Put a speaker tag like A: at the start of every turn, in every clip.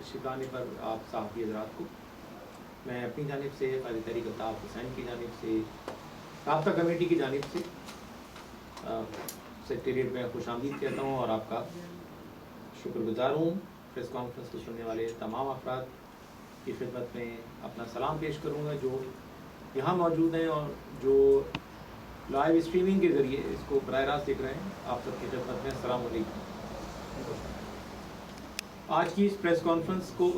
A: تشریف لانے پر آپ صحافی حضرات کو میں اپنی جانب سے قائد تحریک الطاف حسین کی جانب سے رابطہ کمیٹی کی جانب سے سیکریٹریٹ میں خوش آمدید کہتا ہوں اور آپ کا شکر گزار ہوں. پریس کانفرنس کو سننے والے تمام افراد کی خدمت میں اپنا سلام پیش کروں گا جو یہاں موجود ہیں اور جو لائیو اسٹریمنگ کے ذریعے اس کو براہ راست دیکھ رہے ہیں. آپ سب کی خدمت میں السلام علیکم. آج کی اس پریس کانفرنس کو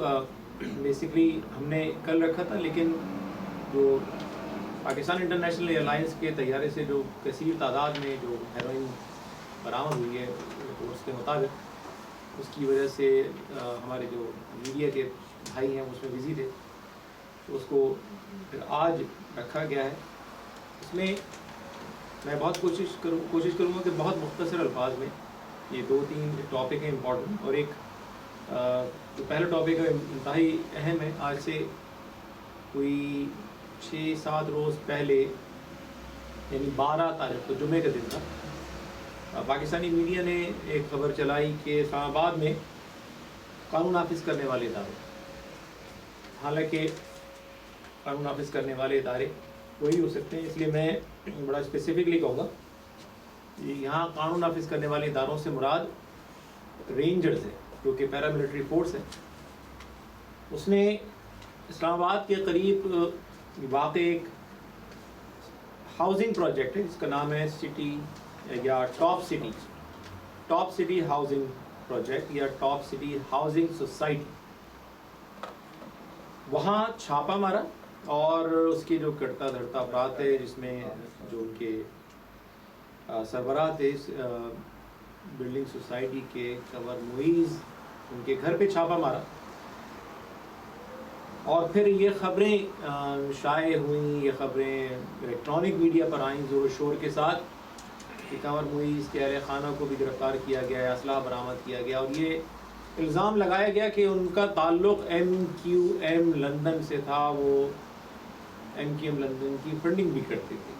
A: بیسکلی ہم نے کل رکھا تھا، لیکن جو پاکستان انٹرنیشنل ایئر لائنس کے طیارے سے جو کثیر تعداد میں جو ہیروئن برآمد ہوئی ہے رپورٹس کے مطابق، اس کی وجہ سے ہمارے جو میڈیا کے بھائی ہیں اس میں بزی تھے، تو اس کو پھر آج رکھا گیا ہے. اس میں میں بہت کوشش کروں گا کہ بہت مختصر الفاظ میں یہ 2-3 ٹاپک ہیں امپورٹنٹ، اور ایک جو پہلا ٹاپک ہے انتہائی اہم ہے. آج سے کوئی 6-7 روز پہلے یعنی 12 تاریخ کو جمعے کا دن تھا، پاکستانی میڈیا نے ایک خبر چلائی کہ اسلام آباد میں قانون نافذ کرنے والے ادارے، حالانکہ قانون نافذ کرنے والے ادارے وہی ہو سکتے ہیں، اس لیے میں بڑا اسپیسیفکلی کہوں گا یہاں قانون نافذ کرنے والے اداروں سے مراد رینجرز ہے جو کہ پیراملٹری فورس ہے. اس نے اسلام آباد کے قریب واقع ایک ہاؤسنگ پروجیکٹ ہے جس کا نام ہے سٹی یا ٹاپ سٹی ہاؤسنگ پروجیکٹ یا ٹاپ سٹی ہاؤسنگ سوسائٹی، وہاں چھاپہ مارا اور اس کے جو کٹتا دھڑتا افراد تھے جس میں جو ان کے سربراہ تھے بلڈنگ سوسائٹی کے کنور معیز، ان کے گھر پہ چھاپہ مارا. اور پھر یہ خبریں شائع ہوئیں، یہ خبریں الیکٹرانک میڈیا پر آئیں زور و شور کے ساتھ کہ کنور معیز کے اہل خانہ کو بھی گرفتار کیا گیا ہے، اسلحہ برآمد کیا گیا، اور یہ الزام لگایا گیا کہ ان کا تعلق MQM لندن سے تھا، وہ MQM لندن کی فنڈنگ بھی کرتے تھے.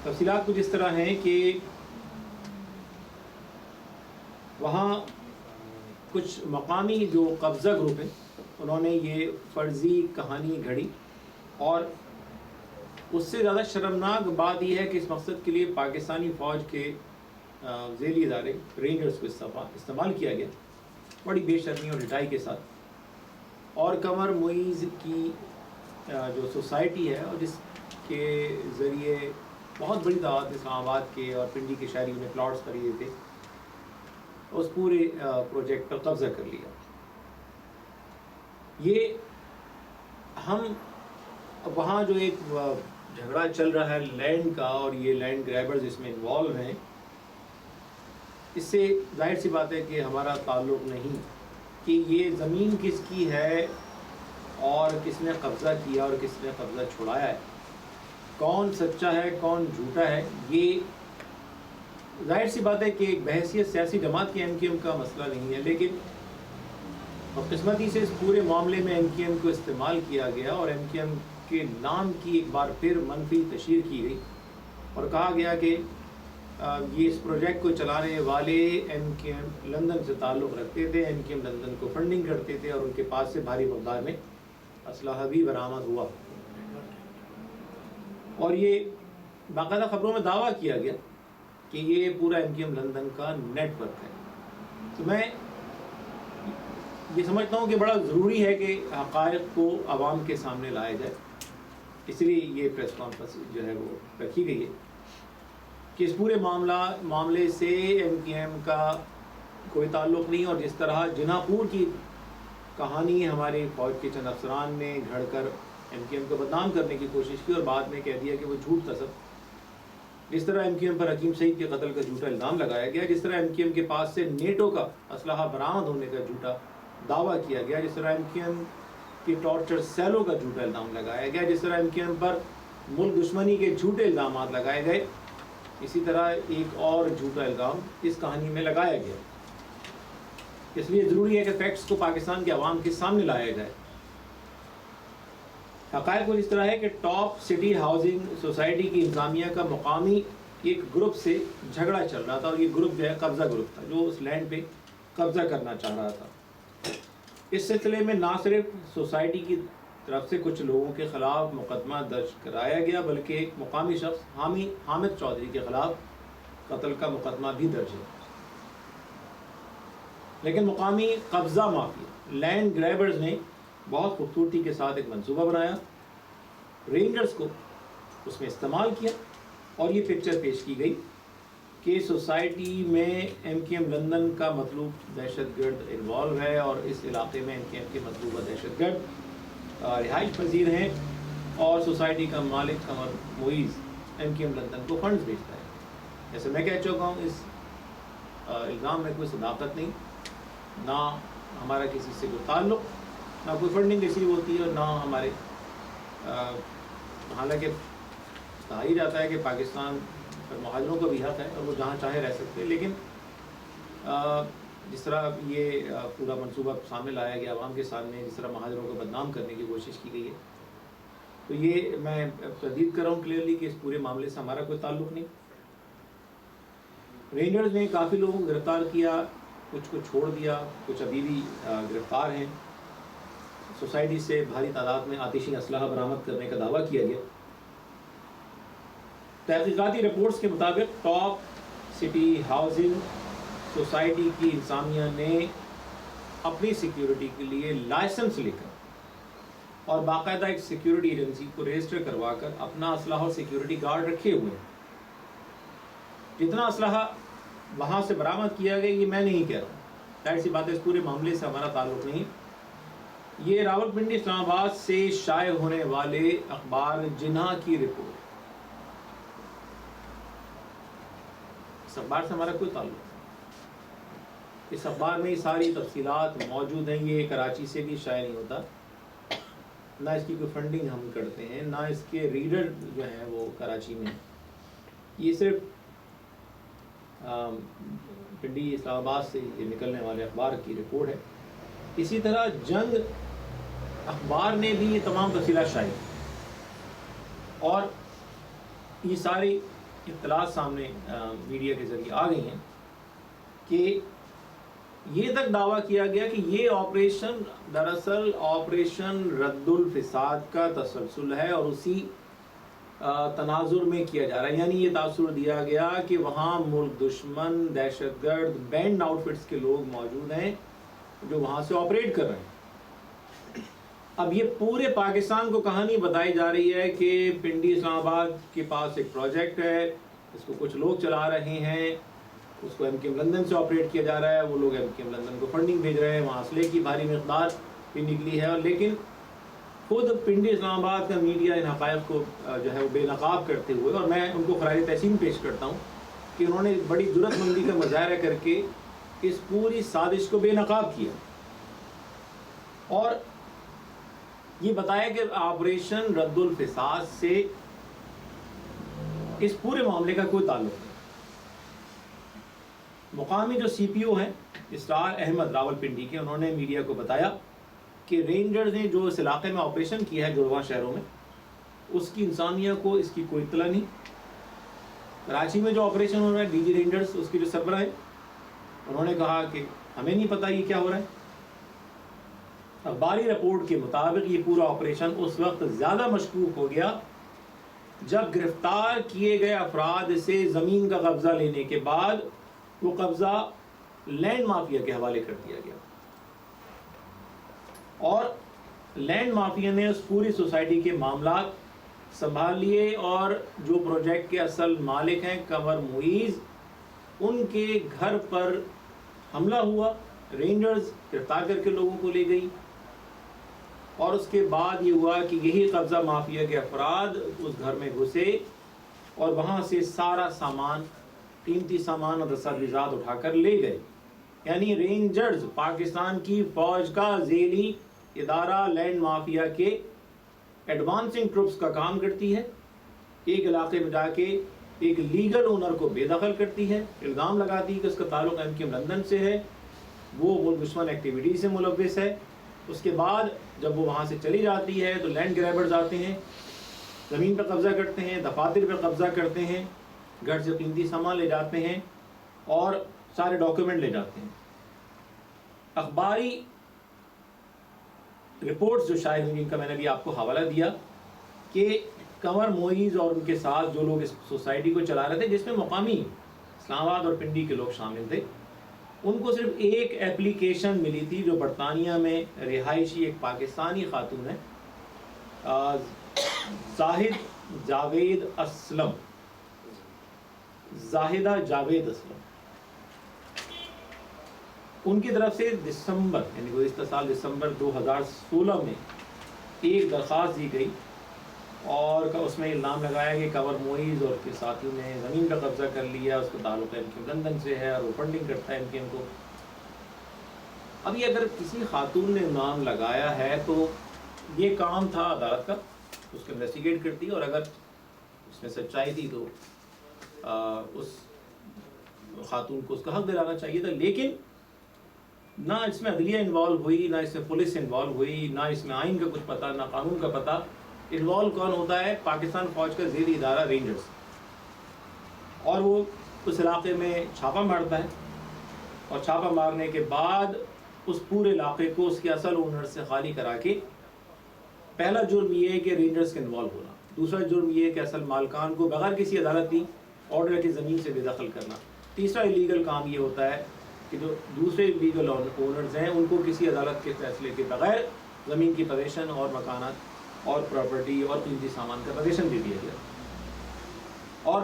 A: تفصیلات کچھ اس طرح ہیں کہ وہاں کچھ مقامی جو قبضہ گروپ ہیں انہوں نے یہ فرضی کہانی گھڑی، اور اس سے زیادہ شرمناک بات یہ ہے کہ اس مقصد کے لیے پاکستانی فوج کے ذیلی ادارے رینجرز کو استعمال کیا گیا بڑی بے شرمی اور ڈٹائی کے ساتھ. اور کنور معیز کی جو سوسائٹی ہے اور جس کے ذریعے بہت بڑی تعداد اسلام آباد کے اور پنڈی کے شہریوں نے پلاٹس خریدے تھے، اس پورے پروجیکٹ پر قبضہ کر لیا. یہ ہم وہاں جو ایک جھگڑا چل رہا ہے لینڈ کا، اور یہ لینڈ گریبرز اس میں انوالو ہیں، اس سے ظاہر سی بات ہے کہ ہمارا تعلق نہیں کہ یہ زمین کس کی ہے اور کس نے قبضہ کیا اور کس نے قبضہ چھڑایا ہے، کون سچا ہے کون جھوٹا ہے. یہ ظاہر سی بات ہے کہ ایک بحیثیت سیاسی جماعت کے MQM کا مسئلہ نہیں ہے، لیکن بدقسمتی سے اس پورے معاملے میں MQM کو استعمال کیا گیا اور MQM کے نام کی ایک بار پھر منفی تشہیر کی گئی اور کہا گیا کہ یہ اس پروجیکٹ کو چلانے والے MQM لندن سے تعلق رکھتے تھے، MQM لندن کو فنڈنگ کرتے تھے، اور ان کے پاس سے بھاری مقدار میں اسلحہ بھی برآمد ہوا. اور یہ باقاعدہ خبروں میں دعویٰ کیا گیا کہ یہ پورا MQM لندن کا نیٹ ورک ہے. تو میں یہ سمجھتا ہوں کہ بڑا ضروری ہے کہ حقائق کو عوام کے سامنے لایا جائے، اس لیے یہ پریس کانفرنس جو ہے وہ رکھی گئی ہے کہ اس پورے معاملے سے MQM کا کوئی تعلق نہیں. اور جس طرح جناح پور کی کہانی ہمارے فوج کے چند افسران نے گھڑ کر MQM کو بدنام کرنے کی کوشش کی اور بعد میں کہہ دیا کہ وہ جھوٹ تھا سب، جس طرح MQM پر حکیم سعید کے قتل کا جھوٹا الزام لگایا گیا، جس طرح MQM کے پاس سے نیٹو کا اسلحہ برآمد ہونے کا جھوٹا دعویٰ کیا گیا، جس طرح MQM کی ٹارچر سیلوں کا جھوٹا الزام لگایا گیا، جس طرح MQM پر ملک دشمنی کے جھوٹے الزامات لگائے گئے، اسی طرح ایک اور جھوٹا الزام اس کہانی میں لگایا گیا. اس لیے ضروری ہے کہ فیکٹس کو پاکستان کے عوام کے سامنے لایا جائے. حقائق اس طرح ہے کہ ٹاپ سٹی ہاؤسنگ سوسائٹی کی انتظامیہ کا مقامی ایک گروپ سے جھگڑا چل رہا تھا، اور یہ گروپ جو ہے قبضہ گروپ تھا جو اس لینڈ پہ قبضہ کرنا چاہ رہا تھا۔ اس سلسلے میں نہ صرف سوسائٹی کی طرف سے کچھ لوگوں کے خلاف مقدمہ درج کرایا گیا بلکہ ایک مقامی شخص حامد چودھری کے خلاف قتل کا مقدمہ بھی درج ہے۔ لیکن مقامی قبضہ مافیا لینڈ گریبرز نے بہت خوبصورتی کے ساتھ ایک منصوبہ بنایا، رینجرز کو اس میں استعمال کیا اور یہ پکچر پیش کی گئی کہ سوسائٹی میں ایم کیو ایم لندن کا مطلوب دہشت گرد انوالو ہے اور اس علاقے میں ایم کیو ایم کے مطلوبہ دہشت گرد رہائش پذیر ہیں اور سوسائٹی کا مالک Qamar Moiz M Q M London کو فنڈز بھیجتا ہے۔ جیسے میں کہہ چکا ہوں، اس الزام میں کوئی صداقت نہیں، نہ ہمارا کسی سے کوئی تعلق، نہ کوئی فنڈنگ ریسیو ہوتی ہے اور نہ ہمارے حالانکہ کہا ہی جاتا ہے کہ پاکستان پر مہاجروں کو بھی حق ہے اور وہ جہاں چاہے رہ سکتے ہیں، لیکن جس طرح یہ پورا منصوبہ سامنے لایا گیا عوام کے سامنے، جس طرح مہاجروں کو بدنام کرنے کی کوشش کی گئی ہے، تو یہ میں تردید کر رہا ہوں کلیئرلی کہ اس پورے معاملے سے ہمارا کوئی تعلق نہیں۔ رینجرز نے کافی لوگوں کو گرفتار کیا، کچھ کو چھوڑ دیا، کچھ ابھی بھی گرفتار ہیں۔ سوسائٹی سے بھاری تعداد میں آتشی اسلحہ برآمد کرنے کا دعویٰ کیا گیا۔ تحقیقاتی رپورٹس کے مطابق ٹاپ سٹی ہاؤسنگ سوسائٹی کی انتظامیہ نے اپنی سیکیورٹی کے لیے لائسنس لے کر اور باقاعدہ ایک سیکیورٹی ایجنسی کو رجسٹر کروا کر اپنا اسلحہ اور سیکیورٹی گارڈ رکھے ہوئے ہیں۔ جتنا اسلحہ وہاں سے برآمد کیا گیا یہ میں نہیں کہہ رہا ہوں، ظاہر سی بات ہے اس پورے معاملے سے ہمارا تعلق نہیں۔ یہ راولپنڈی اسلام آباد سے شائع ہونے والے اخبار جناح کی رپورٹ، اس اخبار سے ہمارا کوئی تعلق نہیں۔ اس اخبار میں ساری تفصیلات موجود ہیں، یہ کراچی سے بھی شائع نہیں ہوتا، نہ اس کی کوئی فنڈنگ ہم کرتے ہیں، نہ اس کے ریڈر جو ہیں وہ کراچی میں ہیں۔ یہ صرف پنڈی اسلام آباد سے یہ نکلنے والے اخبار کی رپورٹ ہے۔ اسی طرح جنگ اخبار نے بھی یہ تمام تفصیلات شائع اور یہ ساری اطلاعات سامنے میڈیا کے ذریعے آ گئی ہیں کہ یہ تک دعویٰ کیا گیا کہ یہ آپریشن دراصل آپریشن رد الفساد کا تسلسل ہے اور اسی تناظر میں کیا جا رہا ہے، یعنی یہ تاثر دیا گیا کہ وہاں ملک دشمن دہشت گرد بینڈ آؤٹ فٹس کے لوگ موجود ہیں جو وہاں سے آپریٹ کر رہے ہیں۔ اب یہ پورے پاکستان کو کہانی بتائی جا رہی ہے کہ پنڈی اسلام آباد کے پاس ایک پروجیکٹ ہے، اس کو کچھ لوگ چلا رہے ہیں، اس کو ایم کیو ایم لندن سے آپریٹ کیا جا رہا ہے، وہ لوگ ایم کیو ایم لندن کو فنڈنگ بھیج رہے ہیں، وہاں اسلحے کی بھاری مقدار بھی نکلی ہے، لیکن خود پنڈی اسلام آباد کا میڈیا ان حقائق کو جو ہے وہ بے نقاب کرتے ہوئے، اور میں ان کو خراج تحسین پیش کرتا ہوں کہ انہوں نے بڑی جرأت مندی کا مظاہرہ کر کے اس پوری سازش کو بے نقاب کیا اور یہ بتایا کہ آپریشن رد الفساد سے اس پورے معاملے کا کوئی تعلق نہیں۔ مقامی جو سی پی او ہیں اسرار احمد راولپنڈی کے، انہوں نے میڈیا کو بتایا کہ رینجرز نے جو اس علاقے میں آپریشن کیا ہے جڑواں شہروں میں، اس کی انسانیہ کو اس کی کوئی اطلاع نہیں۔ کراچی میں جو آپریشن ہو رہا ہے ڈی جی رینجرز اس کی جو سربراہ ہے، انہوں نے کہا کہ ہمیں نہیں پتہ یہ کیا ہو رہا ہے۔ اخباری رپورٹ کے مطابق یہ پورا آپریشن اس وقت زیادہ مشکوک ہو گیا جب گرفتار کیے گئے افراد سے زمین کا قبضہ لینے کے بعد وہ قبضہ لینڈ مافیا کے حوالے کر دیا گیا اور لینڈ مافیا نے اس پوری سوسائٹی کے معاملات سنبھال لیے اور جو پروجیکٹ کے اصل مالک ہیں قمر معیز، ان کے گھر پر حملہ ہوا، رینجرز گرفتار کر کے لوگوں کو لے گئی اور اس کے بعد یہ ہوا کہ یہی قبضہ مافیا کے افراد اس گھر میں گھسے اور وہاں سے سارا سامان، قیمتی سامان اور دستاویزات اٹھا کر لے گئے۔ یعنی رینجرز پاکستان کی فوج کا ذیلی ادارہ لینڈ مافیا کے ایڈوانسنگ ٹروپس کا کام کرتی ہے، ایک علاقے میں جا کے ایک لیگل اونر کو بے دخل کرتی ہے، الزام لگاتی ہے کہ اس کا تعلق ایم کیو ایم لندن سے ہے، وہ ملک دشمن ایکٹیویٹی سے ملوث ہے۔ اس کے بعد جب وہ وہاں سے چلی جاتی ہے تو لینڈ گریبرز آتے ہیں، زمین پہ قبضہ کرتے ہیں، دفاتر پہ قبضہ کرتے ہیں، گھر سے قیمتی سامان لے جاتے ہیں اور سارے ڈاکیومنٹ لے جاتے ہیں۔ اخباری رپورٹس جو شائع ہوئی، جن کا میں نے بھی آپ کو حوالہ دیا، کہ کنور معیز اور ان کے ساتھ جو لوگ اس سوسائٹی کو چلا رہے تھے، جس میں مقامی اسلام آباد اور پنڈی کے لوگ شامل تھے، ان کو صرف ایک اپلیکیشن ملی تھی جو برطانیہ میں رہائشی ایک پاکستانی خاتون ہے، زاہدہ جاوید اسلم، ان کی طرف سے دسمبر یعنی گزشتہ سال دسمبر 2016 میں ایک درخواست دی گئی، اور اس میں الزام لگایا کہ کنور معیز اور اس کے ساتھی نے زمین کا قبضہ کر لیا، اس کا تعلق ایم کیو لندن سے ہے اور وہ فنڈنگ کرتا ہے ایم کیو کو۔ اب یہ اگر کسی خاتون نے نام لگایا ہے تو یہ کام تھا عدالت کا، اس کو انویسٹیگیٹ کرتی، اور اگر اس میں سچائی تھی تو اس خاتون کو اس کا حق دلانا چاہیے تھا، لیکن نہ اس میں عدلیہ انوالو ہوئی، نہ اس میں پولیس انوالو ہوئی، نہ اس میں آئین کا کچھ پتہ، نہ قانون کا پتہ۔ انوالو کون ہوتا ہے؟ پاکستان فوج کا ذیلی ادارہ رینجرز، اور وہ اس علاقے میں چھاپہ مارتا ہے، اور چھاپہ مارنے کے بعد اس پورے علاقے کو اس کے اصل اونر سے خالی کرا کے، پہلا جرم یہ ہے کہ رینجرز کے انوالو ہونا، دوسرا جرم یہ ہے کہ اصل مالکان کو بغیر کسی عدالتی آرڈر کی زمین سے بے دخل کرنا، تیسرا الیگل کام یہ ہوتا ہے کہ جو دوسرے لیگل اونرز ہیں ان کو کسی عدالت کے فیصلے کے بغیر زمین کی پوزیشن اور مکانات اور پراپرٹی اور قیمتی سامان کا پوزیشن دے دیا گیا۔ اور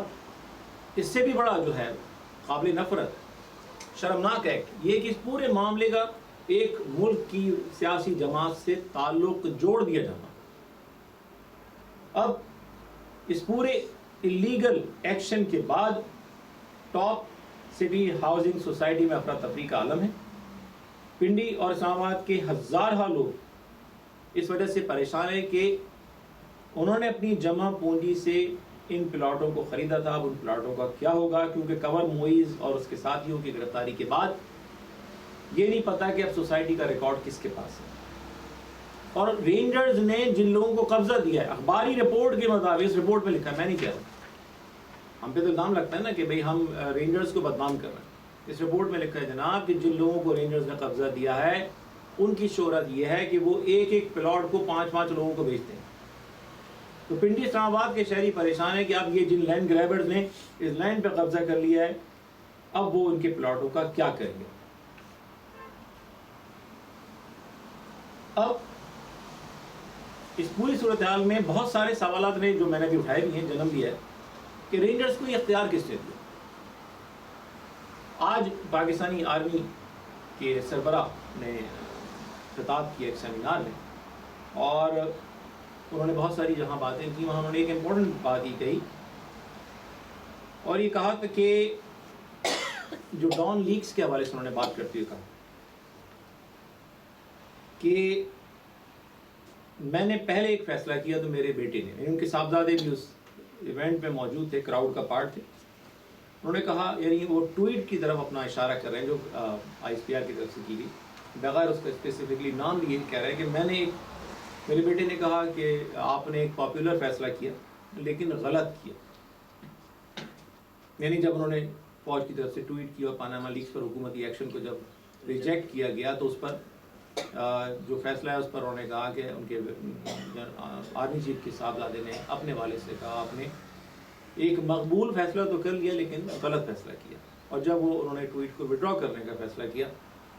A: اس سے بھی بڑا جو ہے قابل نفرت شرمناک ہے یہ کہ اس پورے معاملے کا ایک ملک کی سیاسی جماعت سے تعلق جوڑ دیا جانا۔ اب اس پورے اللیگل ایکشن کے بعد ٹاپ سٹی ہاؤسنگ سوسائٹی میں افراتفری کا عالم ہے۔ پنڈی اور اسلام آباد کے ہزارہ لوگ اس وجہ سے پریشان ہیں کہ انہوں نے اپنی جمع پونجی سے ان پلاٹوں کو خریدا تھا، اب ان پلاٹوں کا کیا ہوگا، کیونکہ کنور معیز اور اس کے ساتھیوں کی گرفتاری کے بعد یہ نہیں پتا کہ اب سوسائٹی کا ریکارڈ کس کے پاس ہے۔ اور رینجرز نے جن لوگوں کو قبضہ دیا ہے، اخباری رپورٹ کے مطابق، اس رپورٹ میں لکھا ہے، میں نہیں کہہ رہا، ہم پہ تو الزام لگتا ہے نا کہ بھئی ہم رینجرز کو بدنام کر رہے ہیں۔ اس رپورٹ میں لکھا ہے جناب کہ جن لوگوں کو رینجرز نے قبضہ دیا ہے ان کی شہرت یہ ہے کہ وہ ایک ایک پلاٹ کو 5-5 لوگوں کو بیچتے ہیں۔ تو پنڈی اسلام آباد کے شہری پریشان ہیں کہ اب یہ جن لینڈ گریبرز نے اس لینڈ پہ قبضہ کر لیا ہے، اب وہ ان کے پلاٹوں کا کیا کریں گے۔ اب اس پوری صورتحال میں بہت سارے سوالات نے جو میں نے بھی اٹھائے بھی ہیں، جنم لیا ہے کہ رینجرز کو یہ اختیار کس نے دیا۔ آج پاکستانی آرمی کے سربراہ نے خطاب کیا ایک سیمینار میں، اور انہوں نے بہت ساری جہاں باتیں کی، وہاں انہوں نے ایک امپورٹنٹ بات ہی کہی، اور یہ کہا کہ جو ڈان لیکس کے حوالے سے انہوں نے بات کرتے ہوئے کہا کہ میں نے پہلے ایک فیصلہ کیا تو میرے بیٹے نے، ان کے صاحبزادے بھی اس ایونٹ میں موجود تھے، کراؤڈ کا پارٹ تھے، انہوں نے کہا، یعنی وہ ٹویٹ کی طرف اپنا اشارہ کر رہے ہیں جو آئی ایس پی آر کی طرف سے کی گئی، بغیر اس کا اسپیسیفکلی نام لیے کہہ رہے ہیں کہ میں نے میرے بیٹے نے کہا کہ آپ نے ایک پاپولر فیصلہ کیا لیکن غلط کیا۔ یعنی جب انہوں نے فوج کی طرف سے ٹویٹ کیا اور پاناما لیکس پر حکومتی ایکشن کو جب ریجیکٹ کیا گیا تو اس پر جو فیصلہ ہے اس پر انہوں نے کہا کہ ان کے آرمی چیف کے صاحبزادے نے اپنے والد سے کہا آپ نے ایک مقبول فیصلہ تو کر لیا لیکن غلط فیصلہ کیا۔ اور جب وہ انہوں نے ٹویٹ کو وڈرا کرنے کا فیصلہ کیا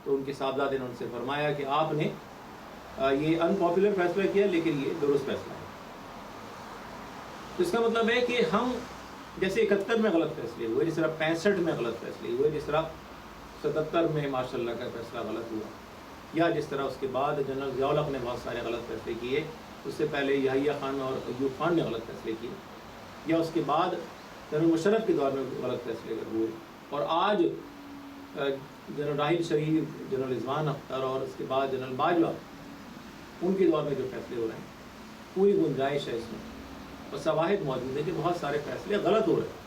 A: تو ان کے صاحبزادے نے ان سے فرمایا کہ آپ نے یہ ان پاپولر فیصلہ کیا لیکن یہ درست فیصلہ ہے۔ تو اس کا مطلب ہے کہ ہم جیسے 71 میں غلط فیصلے ہوئے، جس طرح 65 میں غلط فیصلے ہوئے، جس طرح 77 میں ماشاء اللہ کا فیصلہ غلط ہوا، یا جس طرح اس کے بعد جنرل ضیاء الحق نے بہت سارے غلط فیصلے کیے، اس سے پہلے یحییٰ خان اور ایوب خان نے غلط فیصلے کیے، یا اس کے بعد جنرل مشرف کے دور میں غلط فیصلے ہوئے، اور آج جنرل راحیل شریف، جنرل رضوان اختر اور اس کے بعد جنرل باجوہ، ان کے دور میں جو فیصلے ہو رہے ہیں، پوری گنجائش ہے اس میں، اور شواہد موجود ہے کہ بہت سارے فیصلے غلط ہو رہے ہیں۔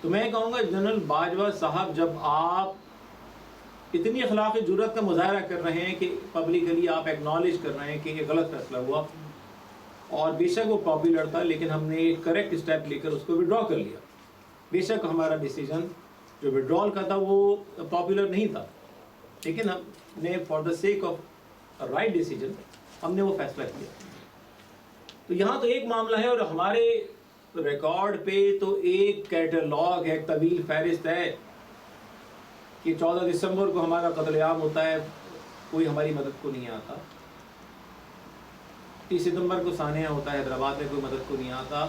A: تو میں کہوں گا جنرل باجوہ صاحب، جب آپ اتنی اخلاقی جرات کا مظاہرہ کر رہے ہیں کہ پبلکلی آپ ایکنالج کر رہے ہیں کہ یہ غلط فیصلہ ہوا، اور بے شک وہ پاپولر تھا لیکن ہم نے ایک کریکٹ اسٹیپ لے کر اس کو وڈرا کر لیا، بے شک ہمارا ڈیسیجن جو وڈرال کا تھا وہ پاپولر نہیں تھا، لیکن ہم نے for the sake of right decision ہم نے وہ فیصلہ کیا. تو یہاں تو ایک معاملہ ہے، اور ہمارے ریکارڈ پہ تو ایک کیٹلاگ ہے، طویل فہرست ہے کہ 14 دسمبر کو ہمارا قتل عام ہوتا ہے، کوئی ہماری مدد کو نہیں آتا. 30 ستمبر کو سانحہ ہوتا ہے حیدرآباد میں، کوئی مدد کو نہیں آتا.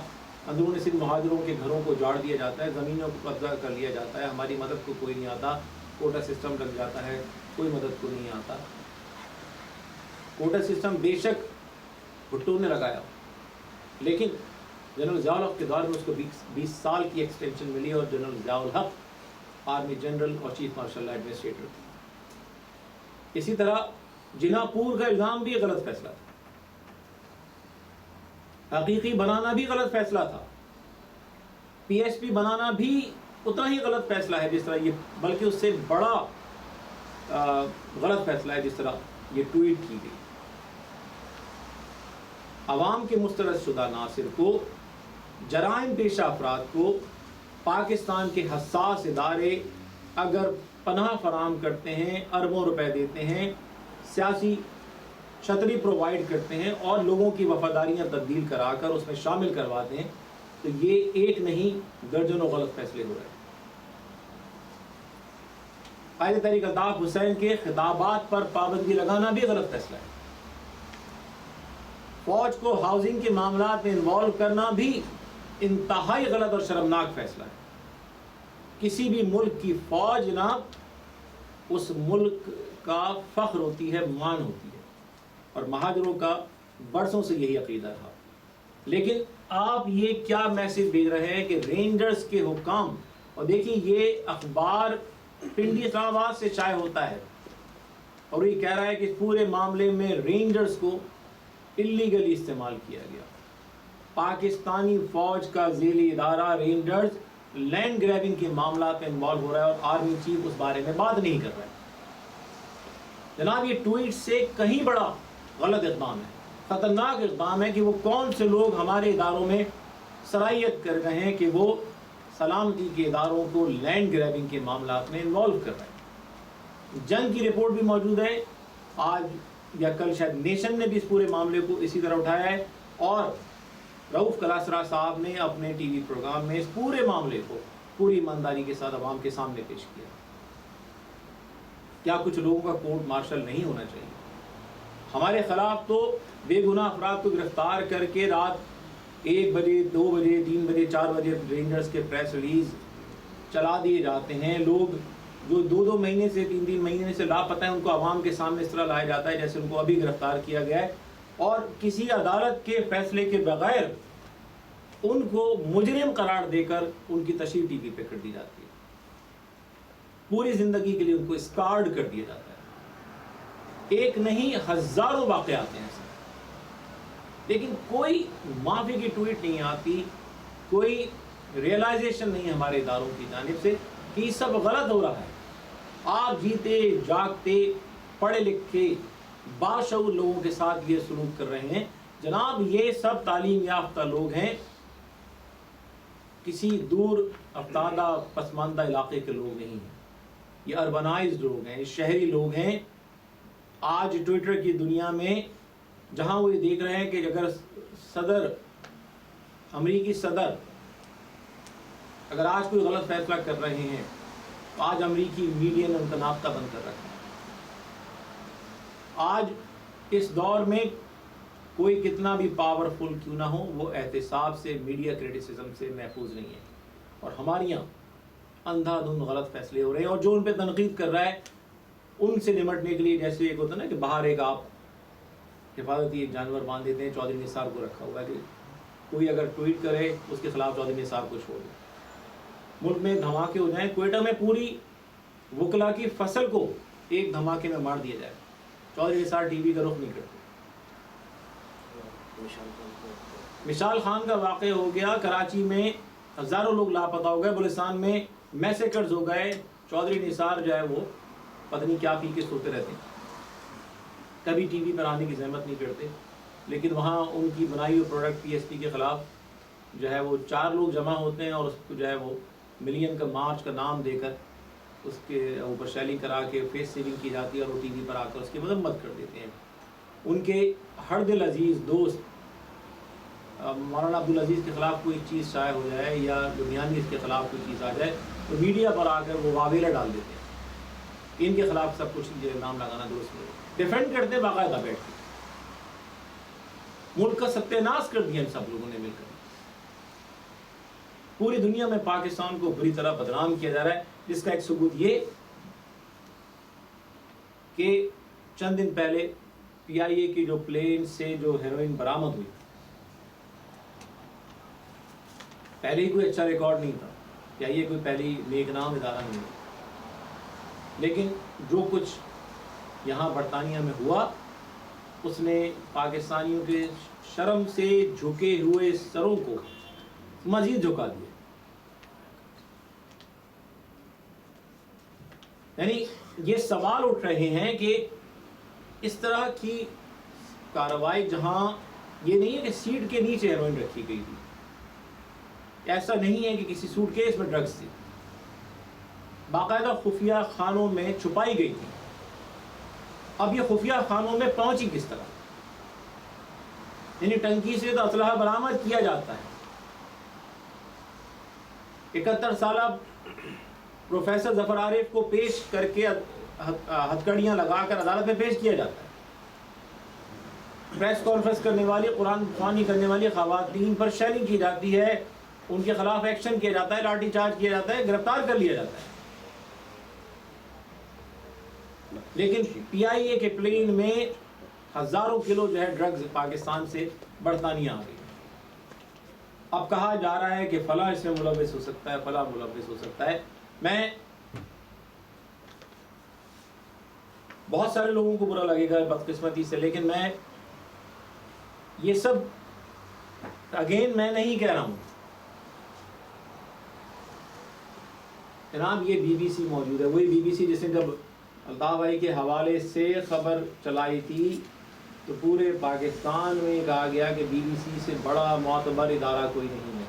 A: اندرون سندھ مہاجروں کے گھروں کو جاڑ دیا جاتا ہے، زمینوں کو قبضہ کر لیا جاتا ہے، ہماری مدد کو کوئی نہیں آتا. کوٹا سسٹم لگ جاتا ہے، کوئی مدد کو نہیں آتا. کوٹا سسٹم بے شک بھٹو نے لگایا، لیکن جنرل ضیاء الحق کے دور میں اس کو 20 سال کی ایکسٹینشن ملی، اور جنرل ضیاء الحق آرمی جنرل اور چیف مارشل ایڈمنسٹریٹر تھے. اسی طرح جنا پور کا الزام بھی غلط فیصلہ تھا، حقیقی بنانا بھی غلط فیصلہ تھا، پی ایس پی بنانا بھی اتنا ہی غلط فیصلہ ہے جس طرح یہ، بلکہ اس سے بڑا غلط فیصلہ ہے جس طرح یہ ٹویٹ کی گئی. عوام کے مسترد شدہ عناصر کو، جرائم پیشہ افراد کو پاکستان کے حساس ادارے اگر پناہ فراہم کرتے ہیں، اربوں روپے دیتے ہیں، سیاسی چھتری پرووائڈ کرتے ہیں، اور لوگوں کی وفاداریاں تبدیل کرا کر اس میں شامل کرواتے ہیں، تو یہ ایک نہیں درجنوں غلط فیصلے ہو رہے ہیں. قائد تحریک الطاف حسین کے خطابات پر پابندی لگانا بھی غلط فیصلہ ہے. فوج کو ہاؤسنگ کے معاملات میں انوالو کرنا بھی انتہائی غلط اور شرمناک فیصلہ ہے. کسی بھی ملک کی فوج جناب اس ملک کا فخر ہوتی ہے، مان ہوتی ہے، اور مہاجروں کا برسوں سے یہی عقیدہ تھا. لیکن آپ یہ کیا میسج بھیج رہے ہیں کہ رینجرز کے حکام، اور دیکھیں یہ اخبار پنڈی اسلام آباد سے شائع ہوتا ہے، اور یہ کہہ رہا ہے کہ اس پورے معاملے میں رینجرز کو اللیگلی استعمال کیا گیا. پاکستانی فوج کا ذیلی ادارہ رینجرز لینڈ گریبنگ کے معاملات میں انوالو ہو رہا ہے، اور آرمی چیف اس بارے میں بات نہیں کر رہا ہے. جناب یہ ٹویٹ سے کہیں بڑا غلط اقدام ہے، خطرناک اقدام ہے کہ وہ کون سے لوگ ہمارے اداروں میں صلاحیت کر رہے ہیں کہ وہ سلامتی کے اداروں کو لینڈ گریبنگ کے معاملات میں انوالو کر رہے ہیں. جنگ کی رپورٹ بھی موجود ہے، آج یا کل شاید نیشن نے بھی اس پورے معاملے کو اسی طرح اٹھایا ہے، اور رؤف کلاسرا صاحب نے اپنے ٹی وی پروگرام میں اس پورے معاملے کو پوری ایمانداری کے ساتھ عوام کے سامنے پیش کیا. کیا کچھ لوگوں کا کورٹ مارشل نہیں ہونا چاہیے؟ ہمارے خلاف تو بے گناہ افراد کو گرفتار کر کے رات 1 بجے 2 بجے 3 بجے 4 بجے رینجرز کے پریس ریلیز چلا دیے جاتے ہیں. لوگ جو 2 مہینے سے 3 مہینے سے لاپتہ ہیں ان کو عوام کے سامنے اس طرح لایا جاتا ہے جیسے ان کو ابھی گرفتار کیا گیا ہے، اور کسی عدالت کے فیصلے کے بغیر ان کو مجرم قرار دے کر ان کی تشہیر ٹی وی پہ کر دی جاتی ہے. پوری زندگی کے لیے ان کو اسکارڈ کر دیا جاتا ہے. ایک نہیں ہزاروں واقعات ہیں ایسے، لیکن کوئی معافی کی ٹویٹ نہیں آتی، کوئی ریئلائزیشن نہیں ہے ہمارے اداروں کی جانب سے کہ یہ سب غلط ہو رہا ہے. آپ جیتے جاگتے پڑھے لکھے باشعور لوگوں کے ساتھ یہ سلوک کر رہے ہیں. جناب یہ سب تعلیم یافتہ لوگ ہیں، کسی دور افتادہ پسماندہ علاقے کے لوگ نہیں ہیں، یہ اربنائزڈ لوگ ہیں، شہری لوگ ہیں. آج ٹویٹر کی دنیا میں جہاں وہ یہ دیکھ رہے ہیں کہ اگر امریکی صدر اگر آج کوئی غلط فیصلہ کر رہے ہیں تو آج امریکی میڈیا نے ان کا ناپتہ بند کر رکھا ہے. آج اس دور میں کوئی کتنا بھی پاورفل کیوں نہ ہو وہ احتساب سے، میڈیا کریٹیسزم سے محفوظ نہیں ہے، اور ہمارے یہاں اندھا دھند غلط فیصلے ہو رہے ہیں. اور جو ان پہ تنقید کر رہا ہے ان سے نمٹنے کے لیے، جیسے ایک ہوتا ہے نا کہ باہر ایک آپ حفاظتی ایک جانور باندھ دیتے ہیں، چودھری نثار کو رکھا ہوا ہے کہ کوئی اگر ٹویٹ کرے اس کے خلاف چودھری نثار کو چھوڑ دیں. ملک میں دھماکے ہو جائیں، کوئٹہ میں پوری وکلا کی فصل کو ایک دھماکے میں مار دیا جائے، چودھری نثار ٹی وی کا رخ نہیں کرتے. مشال خان کا واقعہ ہو گیا، کراچی میں ہزاروں لوگ لاپتہ ہو گئے، بلوچستان میں میسیکرز ہو گئے. چودھری نثار جو ہے وہ پتہ نہیں کیا پی کے سوتے رہتے ہیں، کبھی ٹی وی پر آنے کی زحمت نہیں کرتے. لیکن وہاں ان کی بنائی ہوئی پروڈکٹ پی ایس پی کے خلاف جو ہے وہ 4 لوگ جمع ہوتے ہیں، اور اس کو جو ہے وہ ملین کا مارچ کا نام دے کر اس کے اوپر شیلنگ کرا کے فیس سیونگ کی جاتی ہے اور وہ ٹی وی پر آ کر اس کی مذمت کر دیتے ہیں. ان کے ہر دل عزیز دوست مولانا عبدالعزیز کے خلاف کوئی چیز شائع ہو جائے یا لدھیانوی کے خلاف کوئی چیز آ جائے تو میڈیا پر آ کر وہ واویلا ڈال دیتے ہیں. ان کے خلاف سب کچھ یہ نام لگانا درست نہیں. ڈیفینڈ کرتے ہیں باقاعدہ بیٹھ کے. ملک کا ستیہ ناش کر دیا ان سب لوگوں نے مل کر. پوری دنیا میں پاکستان کو بری طرح بدنام کیا جا رہا ہے، جس کا ایک ثبوت یہ کہ چند دن پہلے پی آئی اے کی جو پلین سے جو ہیروئن برآمد ہوئی، پہلے ہی کوئی اچھا ریکارڈ نہیں تھا. پی آئی اے کوئی پہلی نیک نام ادارہ نہیں تھا، لیکن جو کچھ یہاں برطانیہ میں ہوا اس نے پاکستانیوں کے شرم سے جھکے ہوئے سروں کو مزید جھکا دیا. یعنی یہ سوال اٹھ رہے ہیں کہ اس طرح کی کارروائی جہاں یہ نہیں ہے کہ سیٹ کے نیچے ہیروئن رکھی گئی تھی، ایسا نہیں ہے کہ کسی سوٹ کیس میں ڈرگز تھی، باقاعدہ خفیہ خانوں میں چھپائی گئی تھی. اب یہ خفیہ خانوں میں پہنچی کس طرح؟ یعنی ٹنکی سے تو اسلحہ برآمد کیا جاتا ہے. 71 سالہ پروفیسر ظفر عارف کو پیش کر کے ہتھکڑیاں لگا کر عدالت میں پیش کیا جاتا ہے. پریس کانفرنس کرنے والی، قرآن خوانی کرنے والی خواتین پر شیلنگ کی جاتی ہے، ان کے خلاف ایکشن کیا جاتا ہے، لاٹھی چارج کیا جاتا ہے، گرفتار کر لیا جاتا ہے. لیکن پی آئی اے کے پلین میں ہزاروں کلو جو ہے ڈرگز پاکستان سے برطانیہ آ گئی. اب کہا جا رہا ہے کہ فلاں اس میں ملوث ہو سکتا ہے، فلاں ملوث ہو سکتا ہے. میں بہت سارے لوگوں کو برا لگے گا بدقسمتی سے، لیکن میں یہ سب اگین میں نہیں کہہ رہا ہوں. جناب یہ بی بی سی موجود ہے، وہی بی بی سی جس نے جب الطاف بھائی کے حوالے سے خبر چلائی تھی تو پورے پاکستان میں کہا گیا کہ بی بی سی سے بڑا معتبر ادارہ کوئی نہیں ہے.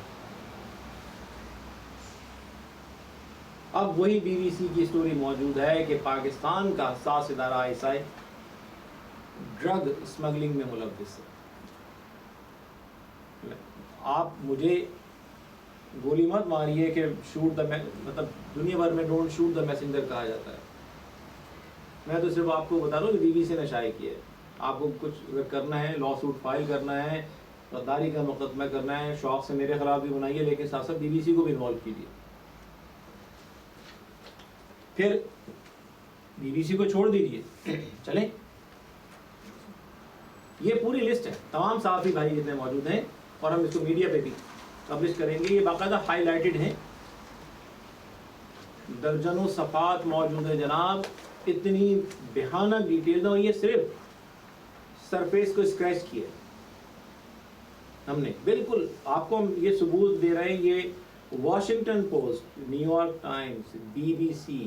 A: اب وہی بی بی سی کی سٹوری موجود ہے کہ پاکستان کا حساس ادارہ I S I drug smuggling میں ملوث ہے. آپ مجھے گولی مت ماریے کہ شوٹ دا مطلب دنیا بھر میں ڈونٹ شوٹ دا میسنجر کہا جاتا ہے. میں تو صرف آپ کو بتا دوں کہ بی بی سی نے شائع کیا ہے. آپ کو کچھ اگر کرنا ہے، لا سوٹ فائل کرنا ہے، غداری کا مقدمہ کرنا ہے، شوق سے میرے خلاف بھی بنائیے، لیکن ساتھ ساتھ بی بی سی کو بھی انوالو کیجیے. پھر بی بی سی کو چھوڑ دیجیے، چلیں. یہ پوری لسٹ ہے تمام صحافی بھائی جتنے موجود ہیں، اور ہم اس کو میڈیا پہ بھی پبلش کریں گے. یہ باقاعدہ ہائی لائٹڈ ہیں، درجنوں صفحات موجود ہیں جناب. اتنی بھیانک ڈیٹیل نہ، یہ صرف سرفیس کو اسکریچ کیا ہم نے. بالکل آپ کو ہم یہ ثبوت دے رہے ہیں. یہ Washington Post, New York Times, B B C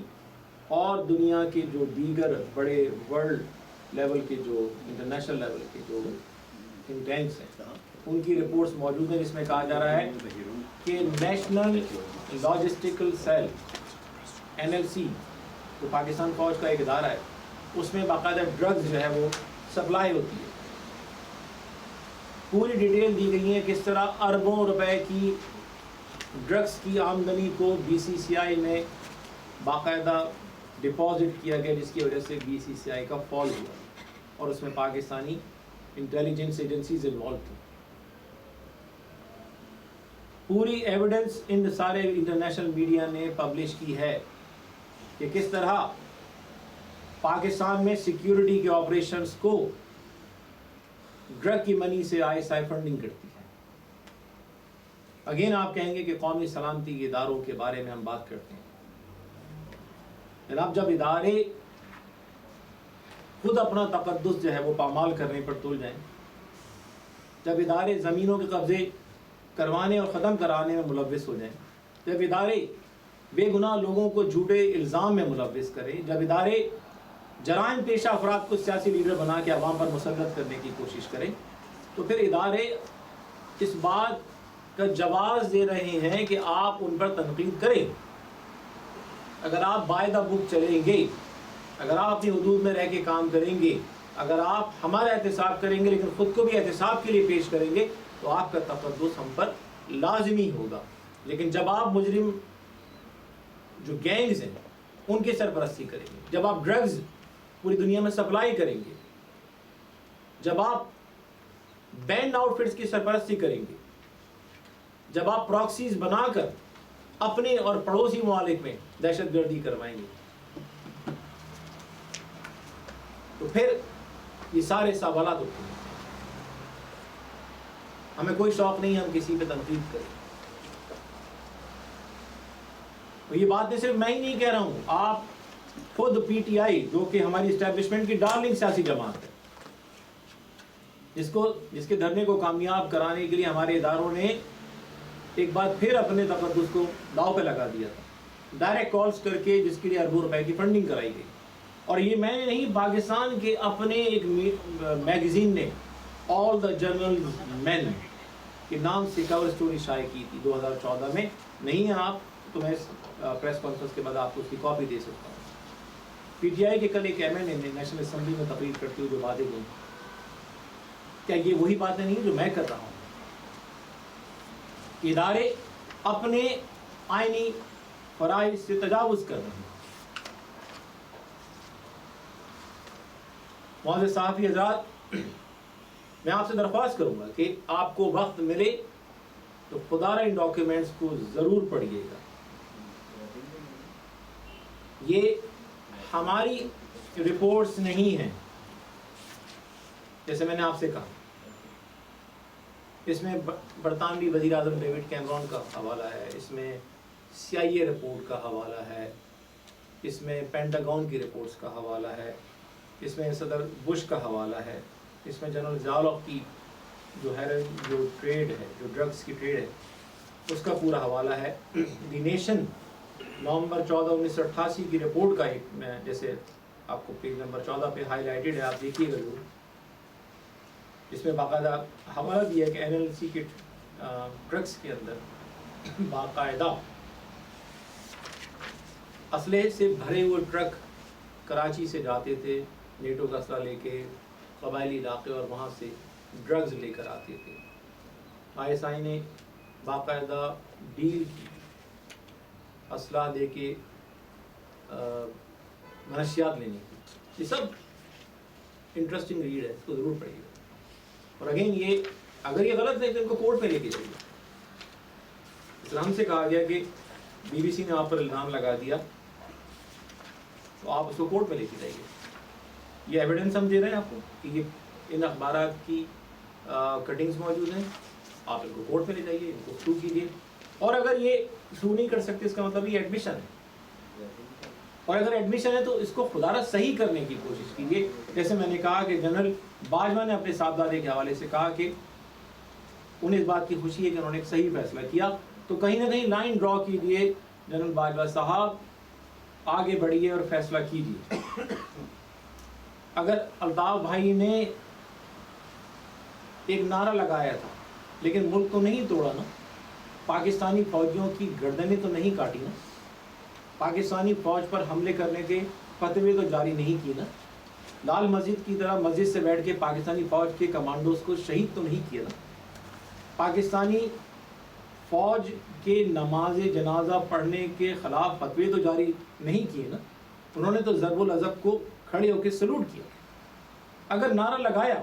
A: اور دنیا کے جو دیگر بڑے ورلڈ لیول کے جو انٹرنیشنل لیول کے جو تھنک ٹینکس ہیں، ان کی رپورٹس موجود ہیں، جس میں کہا جا رہا ہے کہ نیشنل لاجسٹیکل سیل NLC جو پاکستان فوج کا ایک ادارہ ہے، اس میں باقاعدہ ڈرگز جو ہے وہ سپلائی ہوتی ہے. پوری ڈیٹیل دی گئی ہے کس طرح اربوں روپے کی ڈرگز کی آمدنی کو بی سی سی آئی میں باقاعدہ ڈپازٹ کیا گیا، جس کی وجہ سے بی سی سی آئی کا فال ہوا اور اس میں پاکستانی انٹیلیجنس ایجنسیز انوالو تھیں. پوری ایویڈنس ان سارے انٹرنیشنل میڈیا نے پبلش کی ہے کہ کس طرح پاکستان میں سیکیورٹی کے آپریشنز کو ڈرگ کی منی سے آئی ایس آئی فنڈنگ کرتی ہے. اگین آپ کہیں گے کہ قومی سلامتی کے اداروں کے بارے میں ہم بات کرتے ہیں. جناب جب ادارے خود اپنا تقدس جو ہے وہ پامال کرنے پر تل جائیں، جب ادارے زمینوں کے قبضے کروانے اور ختم کرانے میں ملوث ہو جائیں، جب ادارے بے گناہ لوگوں کو جھوٹے الزام میں ملوث کریں، جب ادارے جرائم پیشہ افراد کو سیاسی لیڈر بنا کے عوام پر مسلط کرنے کی کوشش کریں، تو پھر ادارے اس بات کا جواز دے رہے ہیں کہ آپ ان پر تنقید کریں. اگر آپ بائی دا بک چلیں گے، اگر آپ اپنی حدود میں رہ کے کام کریں گے، اگر آپ ہمارا احتساب کریں گے لیکن خود کو بھی احتساب کے لیے پیش کریں گے، تو آپ کا تقدس ہم پر لازمی ہوگا. لیکن جب آپ مجرم جو گینگز ہیں ان کی سرپرستی کریں گے، جب آپ ڈرگز پوری دنیا میں سپلائی کریں گے، جب آپ بینڈ آؤٹ فٹس کی سرپرستی کریں گے، جب آپ پراکسیز بنا کر اپنے اور پڑوسی ممالک میں دہشت گردی کروائیں گے، تو پھر یہ سارے سوالات اٹھیں گے. ہمیں کوئی شوق نہیں ہم کسی پہ تنقید کریں. یہ بات نہیں صرف میں ہی نہیں کہہ رہا ہوں، آپ خود پی ٹی آئی جو کہ ہماری اسٹیبلشمنٹ کی ڈارلنگ سیاسی جماعت ہے، جس کے دھرنے کو کامیاب کرانے کے لیے ہمارے اداروں نے ایک بار پھر اپنے تقدس کو داؤ پہ لگا دیا تھا، ڈائریکٹ کالز کر کے جس کے لیے اربوں روپے کی فنڈنگ کرائی گئی. اور یہ میں نے نہیں، پاکستان کے اپنے ایک میگزین نے آل دا جرنل مین کے نام سے کور سٹوری شائع کی تھی 2014 میں. نہیں آپ تو میں پریس کانفرنس کے بعد آپ کو اس کی کاپی دے سکتا ہوں. پی ٹی آئی کے کل ایک ایم این اے نے نیشنل اسمبلی میں تقریر کرتے ہوئے جو باتیں کی، کیا یہ وہی باتیں نہیں جو میں کر رہا ہوں؟ ادارے اپنے آئینی فرائض سے تجاوز کر رہے ہیں. معزز صحافی حضرات، میں آپ سے درخواست کروں گا کہ آپ کو وقت ملے تو خدا را ان ڈاکیومنٹس کو ضرور پڑھیے گا. یہ ہماری رپورٹس نہیں ہیں، جیسے میں نے آپ سے کہا. اس میں برطانوی وزیر اعظم ڈیوڈ کیمرون کا حوالہ ہے، اس میں سی آئی اے رپورٹ کا حوالہ ہے، اس میں پینٹاگون کی رپورٹس کا حوالہ ہے، اس میں صدر بش کا حوالہ ہے، اس میں جنرل زیالوف کی جو ٹریڈ ہے، جو ڈرگس کی ٹریڈ ہے، اس کا پورا حوالہ ہے. دی نیشن نومبر 14 1988 کی رپورٹ کا ایک، میں جیسے آپ کو پیج نمبر 14 پہ ہائی لائٹڈ ہے، آپ دیکھیے گا ضرور. اس میں باقاعدہ حوالہ دیا کہ این ایل سی کے ڈرگس کے اندر باقاعدہ اسلحے سے بھرے ہوئے ٹرک کراچی سے جاتے تھے، نیٹو کا اسلحہ لے کے قبائلی علاقے، اور وہاں سے ڈرگز لے کر آتے تھے. آئی ایس آئی نے باقاعدہ ڈیل کی، اسلحہ دے کے منشیات لینے کی. یہ سب انٹرسٹنگ ریڈ ہے، اس کو ضرور پڑھیے گا. اور اگین یہ اگر یہ غلط ہے تو ان کو کورٹ میں لے کے جائیے. اسلام سے کہا گیا کہ بی بی سی نے آپ پر الزام لگا دیا تو آپ اس کو کورٹ میں لے کے جائیے. یہ ایویڈنس ہم دے رہے ہیں آپ کو کہ یہ ان اخبارات کی کٹنگز موجود ہیں، آپ ان کو کورٹ میں لے جائیے، ان کو پروو کیجیے. اور اگر یہ پروو نہیں کر سکتے، اس کا مطلب یہ ایڈمیشن ہے. اور اگر ایڈمیشن ہے تو اس کو خدا را صحیح کرنے کی کوشش کیجیے. جیسے میں نے کہا کہ جنرل باجوہ نے اپنے صاحبزادے کے حوالے سے کہا کہ انہیں اس بات کی خوشی ہے کہ انہوں نے ایک صحیح فیصلہ کیا. تو کہیں نہ کہیں لائن ڈرا کیجیے، جنرل باجوہ صاحب آگے بڑھیے اور فیصلہ کیجیے. اگر الطاف بھائی نے ایک نعرہ لگایا تھا لیکن ملک تو نہیں توڑا نا، پاکستانی فوجیوں کی گردنیں تو نہیں کاٹی نا، پاکستانی فوج پر حملے کرنے کے فتوے تو جاری نہیں کی نا، لال مسجد کی طرح مسجد سے بیٹھ کے پاکستانی فوج کے کمانڈوز کو شہید تو نہیں کیا نا، پاکستانی فوج کے نماز جنازہ پڑھنے کے خلاف فتوے تو جاری نہیں کیے نا. انہوں نے تو ضرب العضب کو کھڑے ہو کے سلوٹ کیا. اگر نعرہ لگایا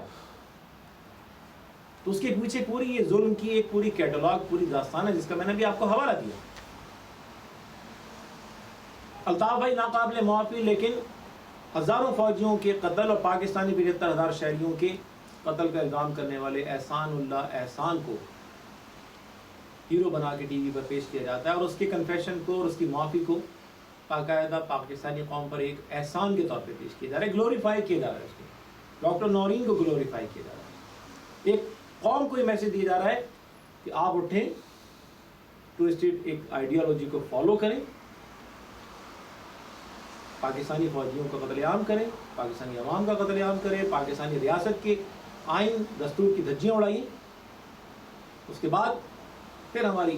A: تو اس کے پیچھے پوری یہ ظلم کی ایک پوری کیٹلاگ، پوری داستان ہے، جس کا میں نے بھی آپ کو حوالہ دیا. الطاف بھائی ناقابل معافی، لیکن ہزاروں فوجیوں کے قتل اور پاکستانی 75,000 شہریوں کے قتل کا الزام کرنے والے احسان اللہ احسان کو ہیرو بنا کے ٹی وی پر پیش کیا جاتا ہے، اور اس کے کنفیشن کو اور اس کی معافی کو باقاعدہ پاکستانی قوم پر ایک احسان کے طور پہ پیش کیا جا رہا ہے، گلوریفائی کیا جا رہا ہے. اس کو ڈاکٹر نورین کو گلوریفائی کیا جا رہا ہے. ایک قوم کو یہ میسج دیا جا رہا ہے کہ آپ اٹھیں، ٹوئسٹڈ ایک آئیڈیالوجی کو فالو کریں، پاکستانی فوجیوں کا قتل عام کریں، پاکستانی عوام کا قتل عام کریں، پاکستانی ریاست کے آئین دستور کی دھجیاں اڑائیں. اس کے بعد پھر ہماری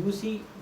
A: UC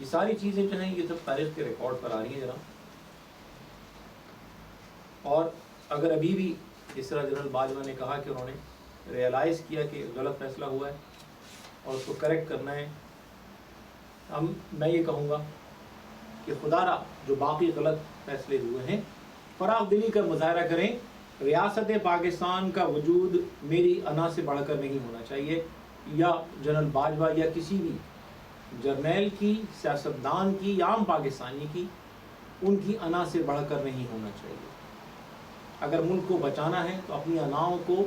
A: یہ ساری چیزیں جو ہیں یہ سب تاریخ کے ریکارڈ پر آ رہی ہیں جناب. اور اگر ابھی بھی جس طرح جنرل باجوہ نے کہا کہ انہوں نے ریئلائز کیا کہ غلط فیصلہ ہوا ہے اور اس کو کریکٹ کرنا ہے، میں یہ کہوں گا کہ خدا را جو باقی غلط فیصلے ہوئے ہیں فراخ دلی کا مظاہرہ کریں. ریاست پاکستان کا وجود میری انا سے بڑھ کر نہیں ہونا چاہیے، یا جنرل باجوہ یا کسی بھی جرنیل کی، سیاستدان کی یا عام پاکستانی کی، ان کی انا سے بڑھ کر نہیں ہونا چاہیے. اگر ملک کو بچانا ہے تو اپنی اناؤں کو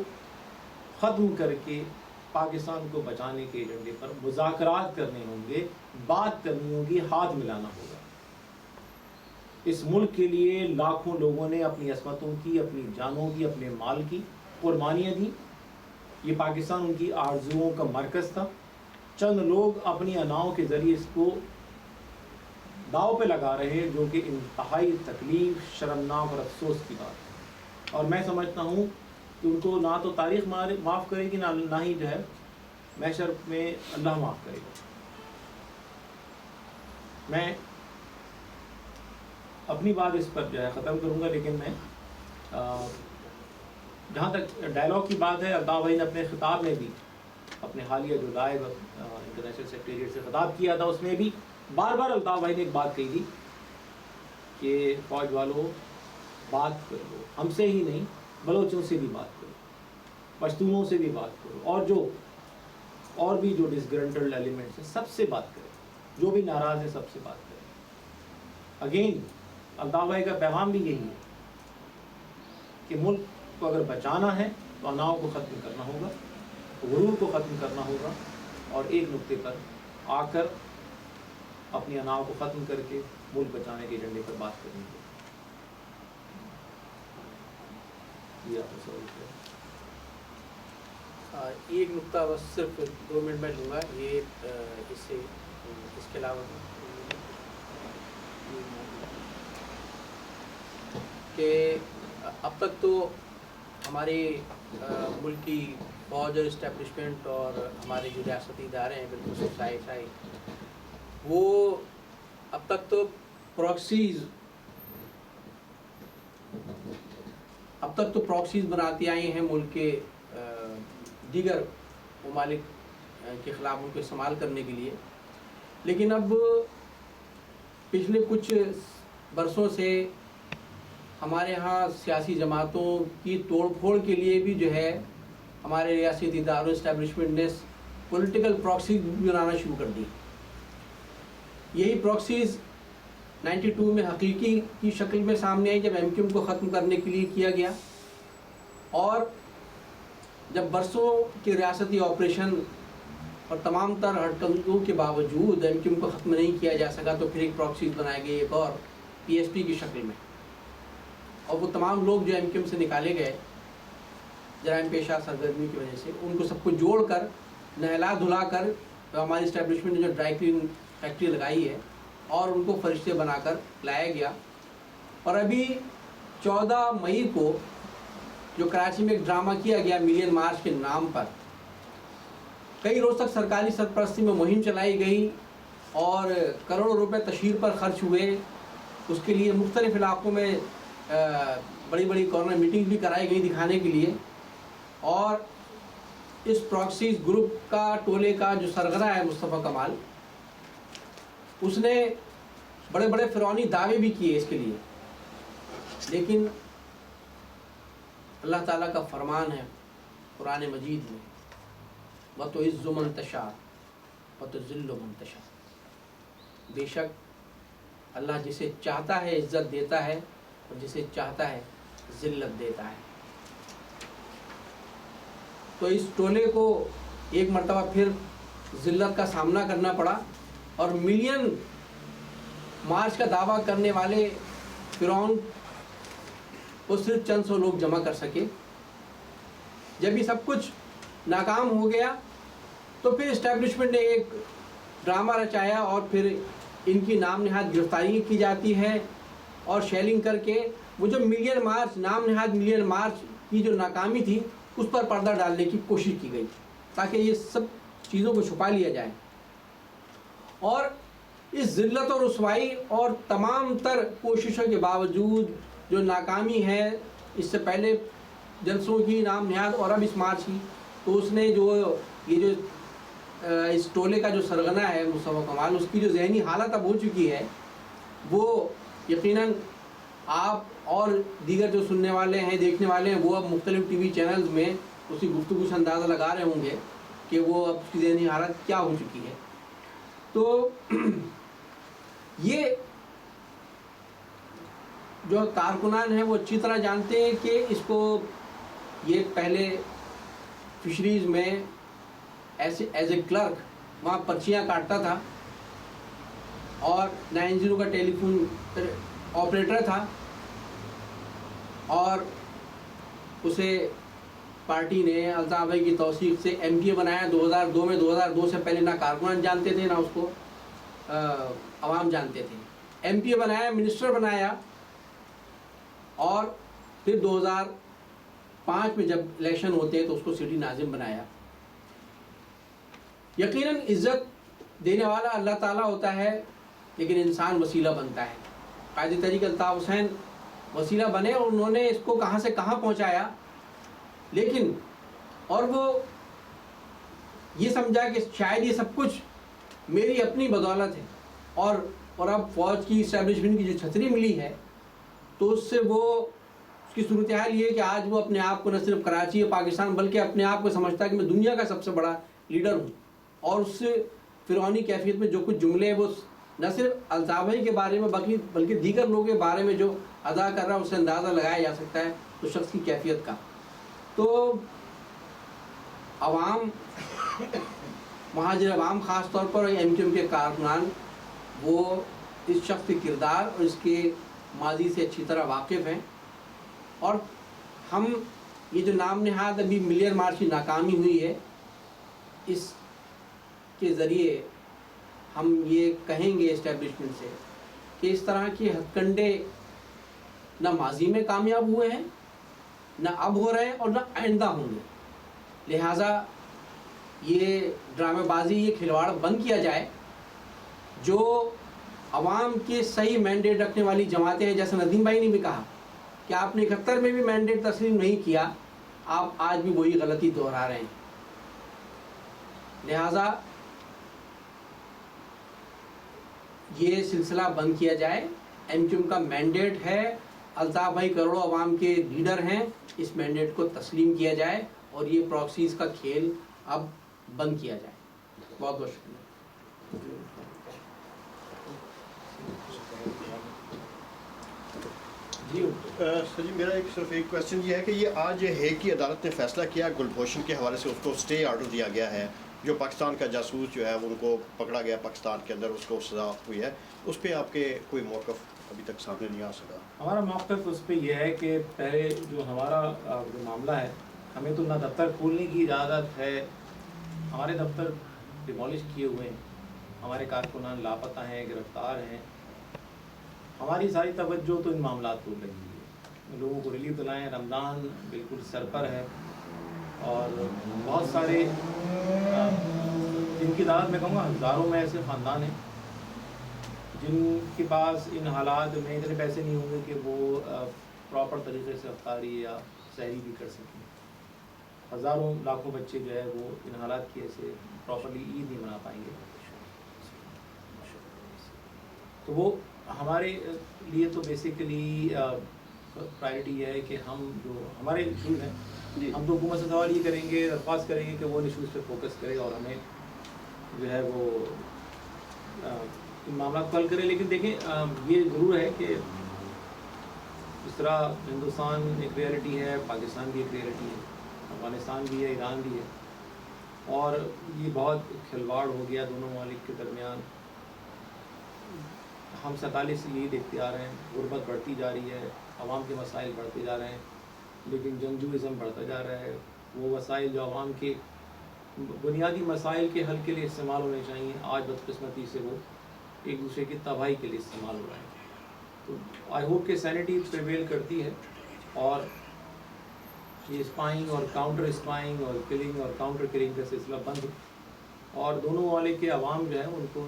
A: ختم کر کے پاکستان کو بچانے کے ایجنڈے پر مذاکرات کرنے ہوں گے، بات کرنی ہوگی، ہاتھ ملانا ہوگا. اس ملک کے لیے لاکھوں لوگوں نے اپنی عصمتوں کی، اپنی جانوں کی، اپنے مال کی قربانیاں دی. یہ پاکستان ان کی آرزوؤں کا مرکز تھا. چند لوگ اپنی اناؤں کے ذریعے اس کو داؤ پہ لگا رہے ہیں، جو کہ انتہائی تکلیف، شرمناک اور افسوس کی بات ہے. اور میں سمجھتا ہوں کہ ان کو نہ تو تاریخ معاف کرے گی، نہ ہی جو ہے محشر میں اللہ معاف کرے گا. میں اپنی بات اس پر جو ہے ختم کروں گا، لیکن میں جہاں تک ڈائلاگ کی بات ہے، الطاف بھائی نے اپنے خطاب میں بھی، اپنے حالیہ جو لائیو انٹرنیشنل سیکریٹریٹ سے خطاب کیا تھا، اس میں بھی بار بار الطاف بھائی نے ایک بات کہی تھی کہ فوج والوں بات کرو، ہم سے ہی نہیں بلوچوں سے بھی بات کرو، پشتونوں سے بھی بات کرو، اور بھی جو ڈسگرنٹلڈ ایلیمنٹس ہیں سب سے بات کریں، جو بھی ناراض ہیں سب سے بات کریں. اگین الطاف بھائی کا پیغام بھی یہی ہے کہ ملک کو اگر بچانا ہے تو اناؤں کو ختم کرنا ہوگا، غرور کو ختم کرنا ہوگا، اور ایک نقطے پر آ کر اپنی اناؤں کو ختم کر کے ملک بچانے کے ایجنڈے پر بات کرنی ہوگی.
B: ایک نقطہ بس صرف 2 منٹ میں لوں گا، یہ اس کے علاوہ کہ اب تک تو ہماری ملک کی فوج اور اسٹیبلشمنٹ اور ہمارے جو ریاستی ادارے ہیں بالکل سائی وہ اب تک تو پراکسیز بناتی آئی ہیں ملک کے دیگر ممالک کے خلاف ان کو استعمال کرنے کے لیے. لیکن اب پچھلے کچھ برسوں سے ہمارے ہاں سیاسی جماعتوں کی توڑ پھوڑ کے لیے بھی جو ہے ہمارے ریاستی اداروں اسٹیبلشمنٹ نے پولیٹیکل پراکسیز بنانا شروع کر دی. یہی پراکسیز 92 میں حقیقی کی شکل میں سامنے آئی، جب ایم کیو ایم کو ختم کرنے کے لیے کیا گیا، اور جب برسوں کے ریاستی آپریشن اور تمام تر ہڑکنگوں کے باوجود ایم کیو ایم کو ختم نہیں کیا جا سکا، تو پھر ایک پراکسیز بنائی گئی، ایک اور پی ایس پی کی شکل میں. اور وہ تمام لوگ جو ایم کیو ایم سے نکالے گئے جرائم پیشہ سرگرمی کی وجہ سے، ان کو سب کو جوڑ کر نہلا دھلا کر ہماری اسٹیبلشمنٹ نے جو ڈرائی کلین فیکٹری لگائی ہے اور ان کو فرشتے بنا کر لایا گیا. اور ابھی 14 مئی کو جو کراچی میں ایک ڈرامہ کیا گیا ملین مارچ کے نام پر، کئی روز تک سرکاری سرپرستی میں مہم چلائی گئی اور کروڑوں روپے تشہیر پر خرچ ہوئے. اس کے لیے مختلف علاقوں میں بڑی بڑی کارنر میٹنگ بھی کرائی گئی دکھانے کے لیے. اور اس پراکسیز گروپ کا ٹولے کا جو سرغنہ ہے مصطفیٰ کمال، اس نے بڑے بڑے فرعونی دعوے بھی کیے اس کے لیے. لیکن اللہ تعالیٰ کا فرمان ہے قرآن مجید میں، وَتُعِزُّ مَن تَشَاءُ وَتُذِلُّ مَن تَشَاءُ، بے شک اللہ جسے چاہتا ہے عزت دیتا ہے اور جسے چاہتا ہے ذلت دیتا ہے. تو اس ٹولے کو ایک مرتبہ پھر ذلت کا سامنا کرنا پڑا، اور ملین مارچ کا دعویٰ کرنے والے فرعون کو صرف چند سو لوگ جمع کر سکے. جب یہ سب کچھ ناکام ہو گیا تو پھر اسٹیبلشمنٹ نے ایک ڈرامہ رچایا، اور پھر ان کی نام نہاد گرفتاری کی جاتی ہے، اور شیلنگ کر کے وہ جو ملین مارچ، نام نہاد ملین مارچ کی جو ناکامی تھی، اس پر پردہ ڈالنے کی کوشش کی گئی تاکہ یہ سب چیزوں کو چھپا لیا جائے. اور اس ذلت اور رسوائی اور تمام تر کوششوں کے باوجود جو ناکامی ہے، اس سے پہلے جلسوں کی نام نہاد اور اب اس مارچ کی، تو اس نے جو یہ جو اس ٹولے کا جو سرغنہ ہے مصطفیٰ کمال، اس کی جو ذہنی حالت اب ہو چکی ہے، وہ یقیناً آپ اور دیگر جو سننے والے ہیں، دیکھنے والے ہیں، وہ اب مختلف ٹی وی چینلز میں اس کی گفتگو سے اندازہ لگا رہے ہوں گے کہ وہ اب اس کی ذہنی حالت کیا ہو چکی ہے۔ تو یہ جو کارکنان ہیں وہ اچھی طرح جانتے ہیں کہ اس کو یہ پہلے فشریز میں ایز اے کلرک وہاں پرچیاں کاٹتا تھا اور 90 کا ٹیلی فون آپریٹر تھا، اور اسے پارٹی نے الطاف بھائی کی توثیق سے ایم پی اے بنایا 2002 میں۔ 2002 سے پہلے نہ کارکنان جانتے تھے، نہ اس کو عوام جانتے تھے۔ ایم پی اے بنایا، منسٹر بنایا، اور پھر 2005 میں جب الیکشن ہوتے ہیں تو اس کو سٹی ناظم بنایا۔ یقیناً عزت دینے والا اللہ تعالیٰ ہوتا ہے، لیکن انسان وسیلہ بنتا ہے۔ قائد تحریک الطاف حسین وسیلہ بنے اور انہوں نے اس کو کہاں سے کہاں پہنچایا، لیکن اور وہ یہ سمجھا کہ شاید یہ سب کچھ میری اپنی بدولت ہے، اور اب فوج کی اسٹیبلشمنٹ کی جو چھتری ملی ہے، تو اس سے وہ اس کی صورتحال یہ ہے کہ آج وہ اپنے آپ کو نہ صرف کراچی یا پاکستان بلکہ اپنے آپ کو سمجھتا ہے کہ میں دنیا کا سب سے بڑا لیڈر ہوں، اور اس سے فرعونی کیفیت میں جو کچھ جملے وہ نہ صرف الطاف بھائی کے بارے میں بلکہ دیگر لوگوں کے بارے میں جو ادا کر رہا ہے، اس سے اندازہ لگایا جا سکتا ہے اس شخص کی کیفیت کا۔ تو عوام، مہاجر عوام خاص طور پر ایم کیو ایم کے کارکنان، وہ اس شخص کے کردار اور اس کے ماضی سے اچھی طرح واقف ہیں، اور ہم یہ جو نام نہاد ابھی ملین مارچ کی ناکامی ہوئی ہے، اس کے ذریعے ہم یہ کہیں گے اسٹیبلشمنٹ سے کہ اس طرح کے ہتھ کنڈے نہ ماضی میں کامیاب ہوئے ہیں، نہ اب ہو رہے ہیں، اور نہ آئندہ ہوں گے۔ لہٰذا یہ ڈرامے بازی، یہ کھلواڑ بند کیا جائے۔ جو عوام کے صحیح مینڈیٹ رکھنے والی جماعتیں ہیں، جیسے ندیم بھائی نے بھی کہا کہ آپ نے 71 میں بھی مینڈیٹ تسلیم نہیں کیا، آپ آج بھی وہی غلطی دہرا رہے ہیں۔ لہٰذا یہ سلسلہ بند کیا جائے۔ ایم کیو ایم کا مینڈیٹ ہے، الطاف بھائی کروڑوں عوام کے لیڈر ہیں، اس مینڈیٹ کو تسلیم کیا جائے اور یہ پراکسیز کا کھیل اب بند کیا جائے۔ بہت بہت شکریہ۔
C: جی سر جی، میرا صرف ایک کوشچن یہ ہے کہ یہ آج ہیگ کی عدالت نے فیصلہ کیا گلبھوشن کے حوالے سے، اس کو اسٹے آرڈر دیا گیا ہے، جو پاکستان کا جاسوس جو ہے ان کو پکڑا گیا پاکستان کے اندر، اس کو سزا ہوئی ہے، اس پہ آپ کے کوئی موقف ابھی تک سامنے نہیں آ سکا؟
A: ہمارا موقف اس پہ یہ ہے کہ پہلے جو ہمارا جو معاملہ ہے، ہمیں تو نہ دفتر کھولنے کی اجازت ہے، ہمارے دفتر ڈیمولش کیے ہوئے ہیں، ہمارے کارکنان لاپتہ ہیں، گرفتار ہیں، ہماری ساری توجہ تو ان معاملات کو لگی ہے، لوگوں کو ریلیف دلائیں۔ رمضان بالکل سر پر ہے، اور بہت سارے جن کی تعداد میں کہوں گا ہزاروں میں ایسے خاندان ہیں جن کے پاس ان حالات میں اتنے پیسے نہیں ہوں گے کہ وہ پراپر طریقے سے افطاری یا سحری بھی کر سکیں۔ ہزاروں لاکھوں بچے جو ہے وہ ان حالات کی ایسے پراپرلی عید نہیں منا پائیں گے۔ تو وہ ہمارے لیے تو بیسیکلی پرائرٹی یہ ہے کہ ہم جو ہمارے ایشوز ہیں، ہم تو حکومت سے سوال یہ کریں گے، درخواست کریں گے کہ وہ ایشوز پہ فوکس کرے اور ہمیں جو ہے وہ ان معاملات کو حل کرے۔ لیکن دیکھیں یہ ضرور ہے کہ اس طرح ہندوستان ایک ریئلٹی ہے، پاکستان بھی ایک ریئلٹی ہے، افغانستان بھی ہے، ایران بھی ہے، اور یہ بہت کھلواڑ ہو گیا دونوں ممالک کے درمیان۔ ہم 47 سے یہی دیکھتے آ رہے ہیں، غربت بڑھتی جا رہی ہے، عوام کے مسائل بڑھتے جا رہے ہیں، لیکن جنگجوئزم بڑھتا جا رہا ہے۔ وہ وسائل جو عوام کے بنیادی مسائل کے حل کے لیے استعمال ہونے چاہیے، آج بدقسمتی سے وہ ایک دوسرے کی تباہی کے لیے استعمال ہو رہے ہیں۔ تو آئی ہوپ کہ سینٹی پریویل کرتی ہے، اور یہ اسپائنگ اور کاؤنٹر اسپائنگ اور کلنگ اور کاؤنٹر کلنگ کا سلسلہ بند ہو، اور دونوں ممالک کے عوام جو ہیں ان کو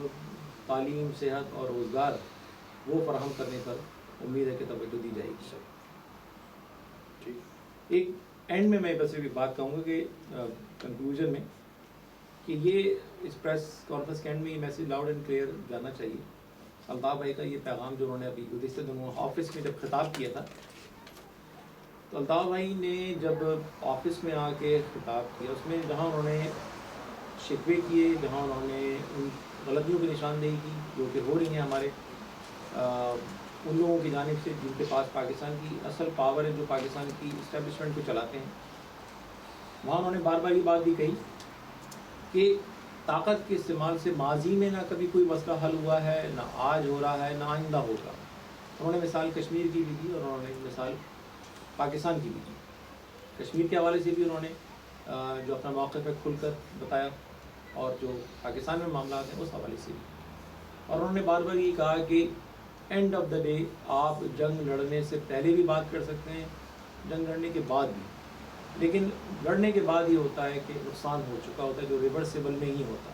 A: تعلیم، صحت اور روزگار وہ فراہم کرنے پر امید ہے کہ توجہ دی جائے گی. ایک اینڈ میں بس ایک بات کہوں گا کہ کنکلوژن میں کہ یہ اس پریس کانفرنس کے اینڈ میں یہ میسیج لاؤڈ اینڈ کلیئر جانا چاہیے. الطاف بھائی کا یہ پیغام جو انہوں نے ابھی گزشتہ دنوں آفس میں جب خطاب کیا تھا، تو الطاف بھائی نے جب آفس میں آ کے خطاب کیا، اس میں جہاں انہوں نے شکوے کیے، جہاں انہوں نے ان غلطیوں کی نشاندہی کی جو کہ ہو رہی ہیں ہمارے ان لوگوں کی جانب سے جن کے پاس پاکستان کی اصل پاور ہے، جو پاکستان کی اسٹیبلشمنٹ کو چلاتے ہیں، وہاں انہوں نے بار بار یہ بات بھی کہی کہ طاقت کے استعمال سے ماضی میں نہ کبھی کوئی مسئلہ حل ہوا ہے، نہ آج ہو رہا ہے، نہ آئندہ ہوگا. انہوں نے مثال کشمیر کی بھی دی اور انہوں نے مثال پاکستان کی بھی دی. کشمیر کے حوالے سے بھی انہوں نے جو اپنا موقف ہے کھل کر بتایا، اور جو پاکستان میں معاملات ہیں اس حوالے سے بھی. اور انہوں نے بار بار یہ کہا کہ اینڈ آف دا ڈے آپ جنگ لڑنے سے پہلے بھی بات کر سکتے ہیں، جنگ لڑنے کے بعد بھی، لیکن لڑنے کے بعد یہ ہوتا ہے کہ نقصان ہو چکا ہوتا ہے جو ریورسیبل نہیں ہوتا.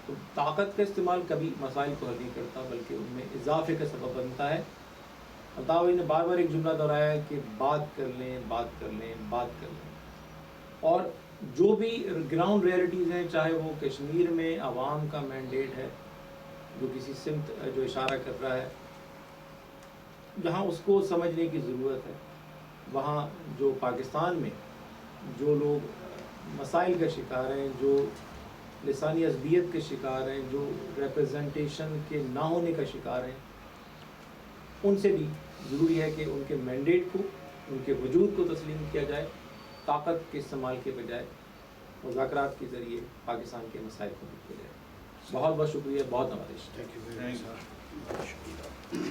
A: تو طاقت کا استعمال کبھی مسائل کو حل نہیں کرتا بلکہ ان میں اضافے کا سبب بنتا ہے. الطاف بھائی نے بار بار ایک جملہ دہرایا ہے کہ بات کر لیں، بات کر لیں، بات کر لیں. اور جو بھی گراؤنڈ ریئلٹیز ہیں، چاہے وہ کشمیر میں عوام کا مینڈیٹ ہے جو کسی سمت جو اشارہ کر رہا ہے، جہاں اس کو سمجھنے کی ضرورت ہے، وہاں جو پاکستان میں جو لوگ مسائل کا شکار ہیں، جو لسانی عصبیت کے شکار ہیں، جو ریپرزنٹیشن کے نہ ہونے کا شکار ہیں، ان سے بھی ضروری ہے کہ ان کے مینڈیٹ کو، ان کے وجود کو تسلیم کیا جائے، طاقت کے استعمال کے بجائے مذاکرات کے ذریعے پاکستان کے مسائل کو حل کیا جائے. بہت بہت شکریہ، بہت نوازش.